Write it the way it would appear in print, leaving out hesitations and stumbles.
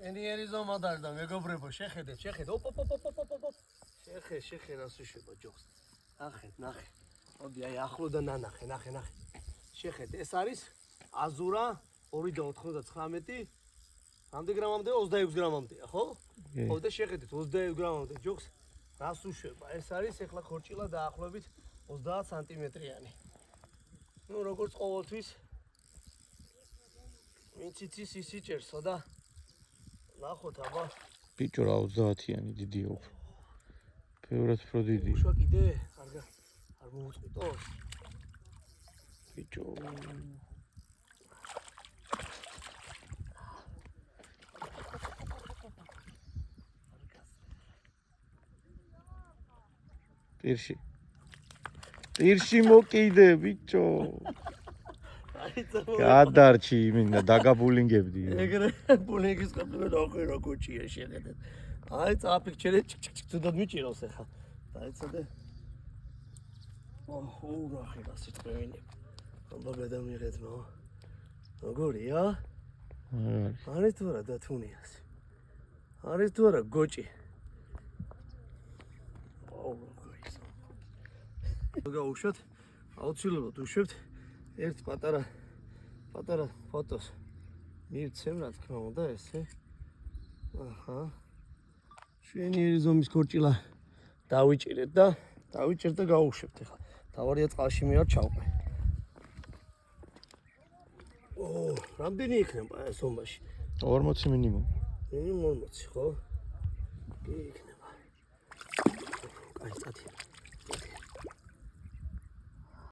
ენიერი ზომა და მეგობრებო, შეხედეთ. ოპ. შეხე რას უშვება ჯოხს. ნახე. მოდი აი ახლოდან ნახე. შეხედე, ეს არის აზურა 2.99. რამდენი გრამამდე? 26 გრამამდეა, ხო? ხო და შეხედეთ 21 გრამამდე ჯოხს რას უშვება. ეს არის ეხლა ხორჭილა დაახლოებით 30 სანტიმეტრიანი. ნუ როგორც ყოველთვის ვინც იცის ის იჭერსო და ნახოთ აბა. ბიჭო რა 30-იანი დიდია უფრო. ბევრად უფრო დიდია. უშვა კიდე? არ მოუწყვიტო? ბიჭო. პირში მოკიდე ბიჭო. გადარჩი იმინდა დაგაბულინგებდი. ეგრე ბულინგის ყოფილი რა კოჭია შეხედეთ. აი წაფიქჩერე თუდად მიჭირავს ახლა. დაიცადე. რა ხება სიტყვინი. ხომ გადამიღეთ ნო. როგორია? არის თუ არა დათუნიას. არის თუ არა გოჭი. გაუშვათ, აუცილებლად უშვებთ ერთ პატარა ფოტოს. მივცემ რა თქმა უნდა ესე. აჰა. შვენიერი ზომის ქორჭილა დავიჭირეთ და გაუშვებთ ახლა. თავარია წყალში მე არ ჩავყვე. რამდენი იქნება ეს ზომაში? 40 მინიმუმ. მინიმუმ 40, ხო? კი იქნება. კაი, წათი.